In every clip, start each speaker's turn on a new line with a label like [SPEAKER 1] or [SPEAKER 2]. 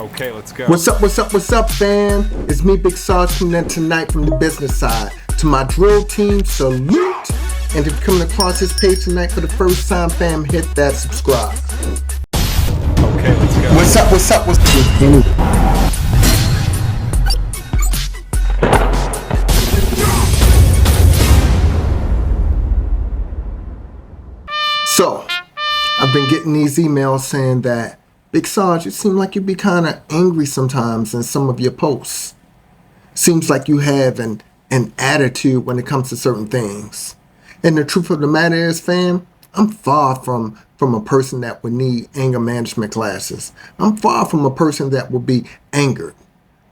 [SPEAKER 1] Okay, let's go.
[SPEAKER 2] What's up, fam? It's me, Big Sarge, coming in tonight from the business side. To my drill team, salute! And if you're coming across this page tonight for the first time, fam, hit that subscribe.
[SPEAKER 1] Okay, let's go.
[SPEAKER 2] What's up? So, I've been getting these emails saying that, Big Sarge, it seems like you be kind of angry sometimes in some of your posts. Seems like you have an attitude when it comes to certain things. And the truth of the matter is, fam, I'm far from a person that would need anger management classes. I'm far from a person that would be angered.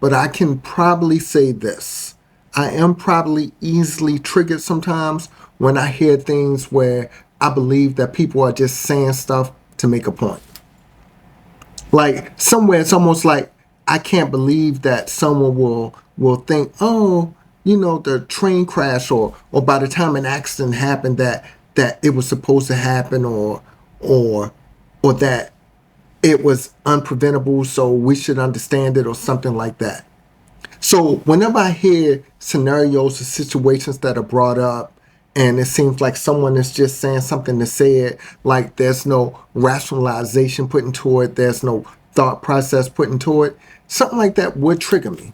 [SPEAKER 2] But I can probably say this. I am probably easily triggered sometimes when I hear things where I believe that people are just saying stuff to make a point. Like, somewhere it's almost like I can't believe that someone will think, oh, you know, the train crash or by the time an accident happened that it was supposed to happen or that it was unpreventable, so we should understand it or something like that. So whenever I hear scenarios or situations that are brought up and it seems like someone is just saying something to say it, like there's no rationalization put into it, there's no thought process put into it, something like that would trigger me.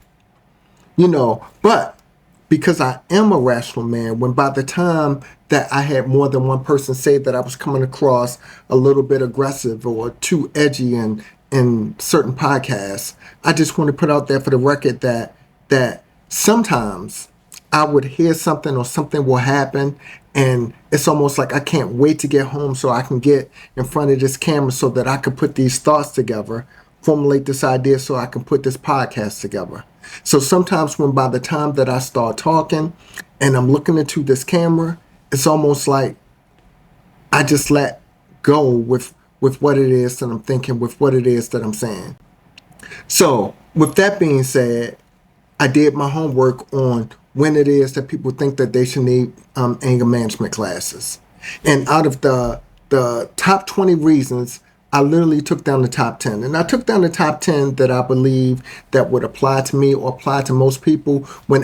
[SPEAKER 2] You know, but because I am a rational man, when by the time that I had more than one person say that I was coming across a little bit aggressive or too edgy in certain podcasts, I just want to put out there for the record that sometimes I would hear something or something will happen and it's almost like I can't wait to get home so I can get in front of this camera so that I can put these thoughts together, formulate this idea so I can put this podcast together. So sometimes when by the time that I start talking and I'm looking into this camera, it's almost like I just let go with what it is that I'm thinking, with what it is that I'm saying. So with that being said, I did my homework on when it is that people think that they should need anger management classes. And out of the top 20 reasons, I literally took down the top 10. And I took down the top 10 that I believe that would apply to me or apply to most people when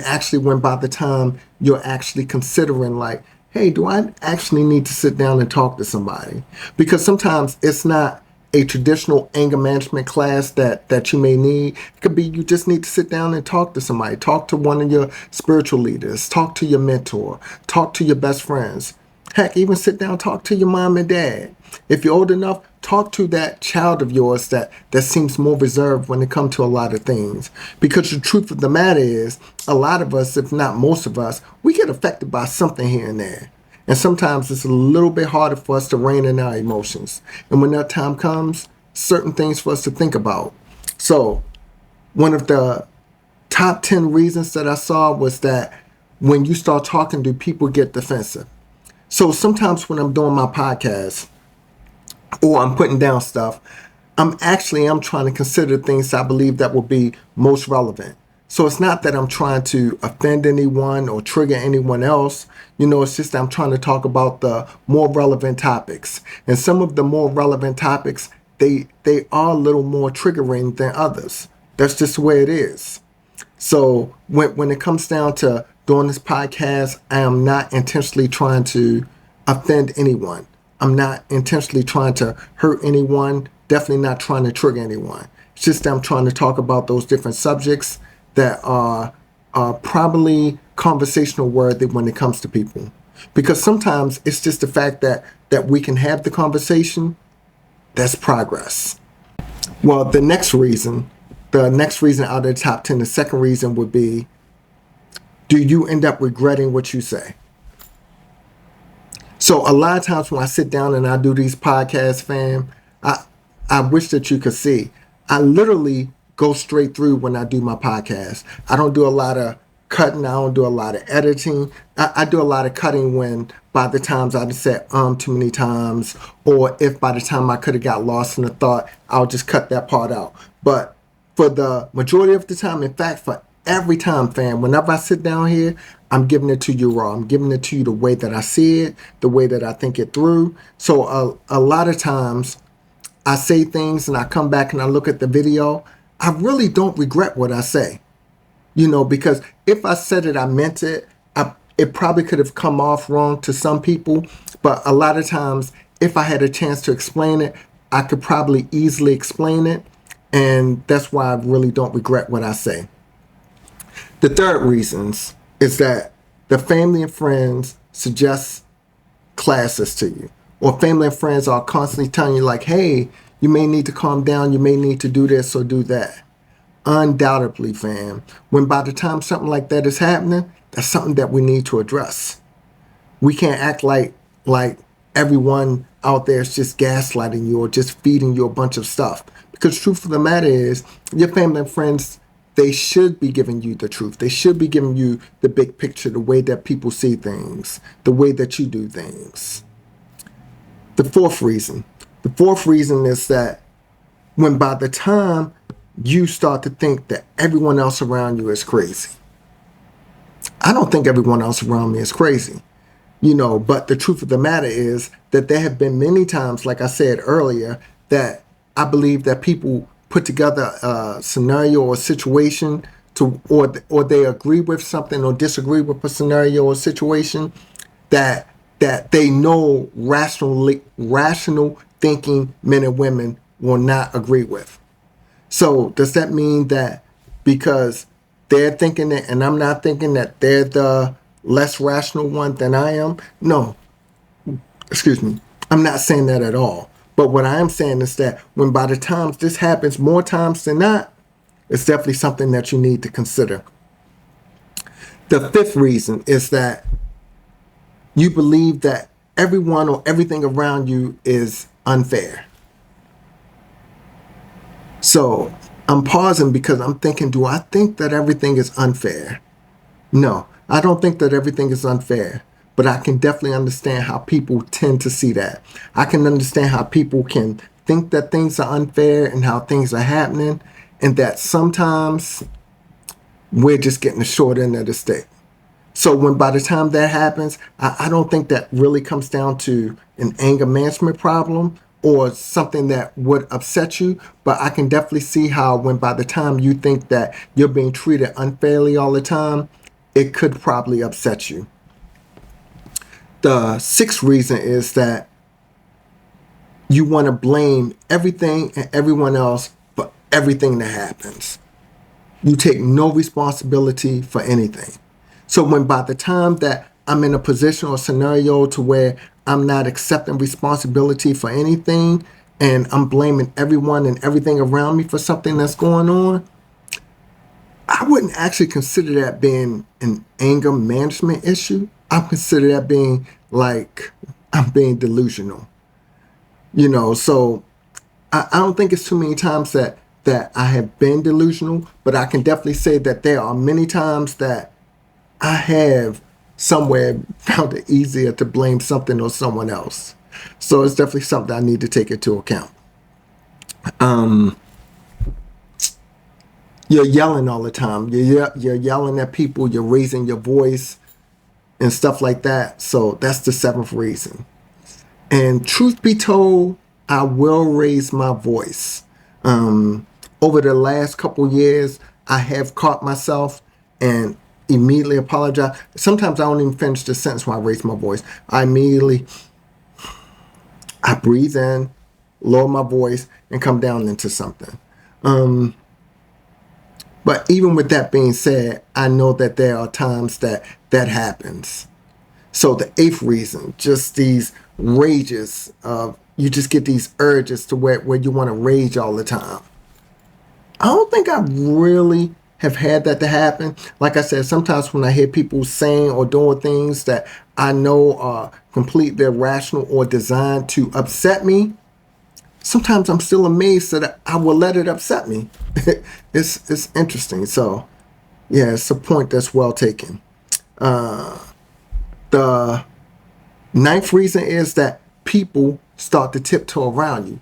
[SPEAKER 2] by the time you're actually considering like, hey, do I actually need to sit down and talk to somebody? Because sometimes it's not a traditional anger management class that you may need. It could be you just need to sit down and talk to somebody. Talk to one of your spiritual leaders. Talk to your mentor. Talk to your best friends. Heck, even sit down and talk to your mom and dad. If you're old enough, talk to that child of yours that seems more reserved when it comes to a lot of things. Because the truth of the matter is, a lot of us, if not most of us, we get affected by something here and there. And sometimes it's a little bit harder for us to rein in our emotions. And when that time comes, certain things for us to think about. So one of the top 10 reasons that I saw was that when you start talking, do people get defensive? So sometimes when I'm doing my podcast or I'm putting down stuff, I'm trying to consider things I believe that will be most relevant. So it's not that I'm trying to offend anyone or trigger anyone else. You know, it's just that I'm trying to talk about the more relevant topics. And some of the more relevant topics, they are a little more triggering than others. That's just the way it is. So when it comes down to doing this podcast, I am not intentionally trying to offend anyone. I'm not intentionally trying to hurt anyone, definitely not trying to trigger anyone. It's just that I'm trying to talk about those different subjects that are probably conversational worthy when it comes to people. Because sometimes it's just the fact that we can have the conversation, that's progress. Well, the next reason out of the top 10, the second reason would be, do you end up regretting what you say? So a lot of times when I sit down and I do these podcasts, fam, I wish that you could see. I literally go straight through when I do my podcast. I don't do a lot of cutting. I don't do a lot of editing. I do a lot of cutting when by the times I just said too many times, or if by the time I could have got lost in the thought, I'll just cut that part out. But for the majority of the time, in fact, for every time, fam, whenever I sit down here, I'm giving it to you raw. I'm giving it to you the way that I see it, the way that I think it through. So a lot of times I say things and I come back and I look at the video. I really don't regret what I say. Because if I said it, I meant it. It probably could have come off wrong to some people, but a lot of times, if I had a chance to explain it, I could probably easily explain it, and that's why I really don't regret what I say. The third reasons is that the family and friends suggest classes to you, or family and friends are constantly telling you like, hey, you may need to calm down, you may need to do this or do that. Undoubtedly, fam, when by the time something like that is happening, that's something that we need to address. We can't act like everyone out there is just gaslighting you or just feeding you a bunch of stuff. Because the truth of the matter is, your family and friends, they should be giving you the truth. They should be giving you the big picture, the way that people see things, the way that you do things. The fourth reason is that when by the time you start to think that everyone else around you is crazy. I don't think everyone else around me is crazy, but the truth of the matter is that there have been many times, like I said earlier, that I believe that people put together a scenario or situation or they agree with something or disagree with a scenario or situation that they know rational thinking men and women will not agree with. So does that mean that because they're thinking it and I'm not thinking that they're the less rational one than I am? No, excuse me. I'm not saying that at all. But what I am saying is that when by the time this happens more times than not, it's definitely something that you need to consider. The fifth reason is that you believe that everyone or everything around you is unfair. So I'm pausing because I'm thinking, do I think that everything is unfair? No, I don't think that everything is unfair, but I can definitely understand how people tend to see that. I can understand how people can think that things are unfair and how things are happening, and that sometimes we're just getting the short end of the stick. So when by the time that happens, I don't think that really comes down to an anger management problem or something that would upset you. But I can definitely see how when by the time you think that you're being treated unfairly all the time, it could probably upset you. The sixth reason is that you want to blame everything and everyone else for everything that happens. You take no responsibility for anything. So when by the time that I'm in a position or scenario to where I'm not accepting responsibility for anything and I'm blaming everyone and everything around me for something that's going on, I wouldn't actually consider that being an anger management issue. I consider that being like I'm being delusional. So I don't think it's too many times that I have been delusional, but I can definitely say that there are many times that I have somewhere found it easier to blame something or someone else. So it's definitely something I need to take into account. You're yelling all the time. You're yelling at people. You're raising your voice and stuff like that. So that's the seventh reason. And truth be told, I will raise my voice. Over the last couple years, I have caught myself and immediately apologize. Sometimes I don't even finish the sentence when I raise my voice. I breathe in, lower my voice, and come down into something. But even with that being said, I know that there are times that happens. So the eighth reason, just these rages of, you just get these urges to where you want to rage all the time. I don't think I really have had that to happen. Like I said, sometimes when I hear people saying or doing things that I know are completely irrational or designed to upset me, sometimes I'm still amazed that I will let it upset me. It's interesting. So, yeah, it's a point that's well taken. The ninth reason is that people start to tiptoe around you.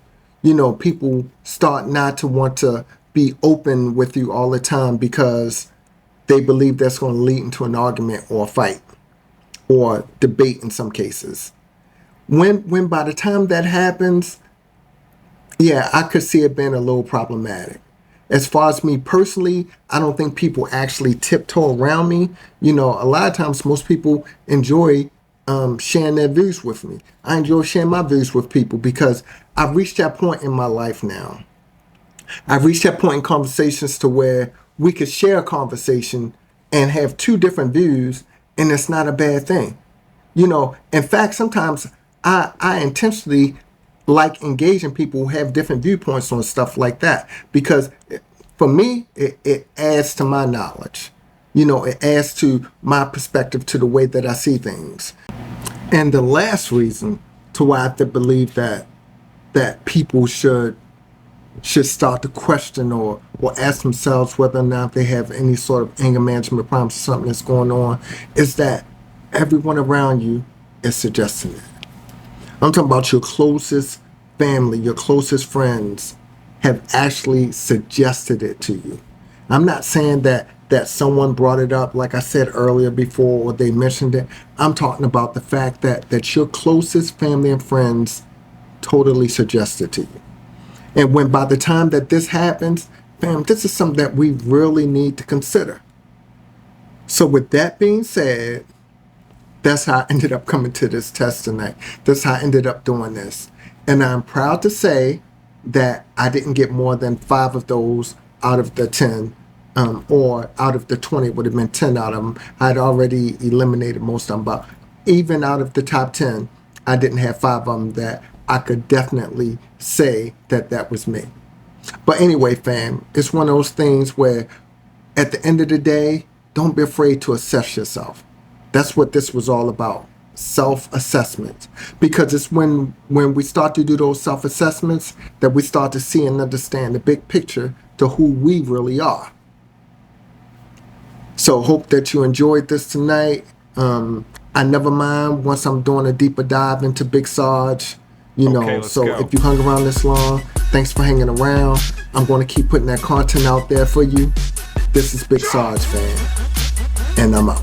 [SPEAKER 2] People start not to want to be open with you all the time because they believe that's going to lead into an argument or a fight or debate in some cases. When by the time that happens, yeah, I could see it being a little problematic. As far as me personally, I don't think people actually tiptoe around me. You know, a lot of times most people enjoy sharing their views with me. I enjoy sharing my views with people because I've reached that point in my life now. I've reached that point in conversations to where we could share a conversation and have two different views, and it's not a bad thing. You know, in fact, sometimes I intentionally like engaging people who have different viewpoints on stuff like that because for me, it adds to my knowledge. You know, it adds to my perspective to the way that I see things. And the last reason to why I believe that people should start to question or ask themselves whether or not they have any sort of anger management problems or something that's going on is that everyone around you is suggesting it. I'm talking about your closest family, your closest friends have actually suggested it to you. I'm not saying that someone brought it up, like I said earlier before, or they mentioned it. I'm talking about the fact that your closest family and friends totally suggest it to you. And when by the time that this happens, fam, this is something that we really need to consider. So with that being said, that's how I ended up coming to this test tonight. That's how I ended up doing this. And I'm proud to say that I didn't get more than 5 of those out of the 10, or out of the 20, it would have been 10 out of them. I'd already eliminated most of them, but even out of the top 10, I didn't have 5 of them that I could definitely say that was me. But anyway, fam, it's one of those things where at the end of the day, don't be afraid to assess yourself. That's what this was all about, self-assessment. Because it's when we start to do those self-assessments that we start to see and understand the big picture to who we really are. So hope that you enjoyed this tonight. I never mind once I'm doing a deeper dive into Big Sarge. You know,
[SPEAKER 1] Okay, let's
[SPEAKER 2] so
[SPEAKER 1] go.
[SPEAKER 2] if you hung around this long, thanks for hanging around. I'm going to keep putting that content out there for you. This is Big Sarge, fam. And I'm out.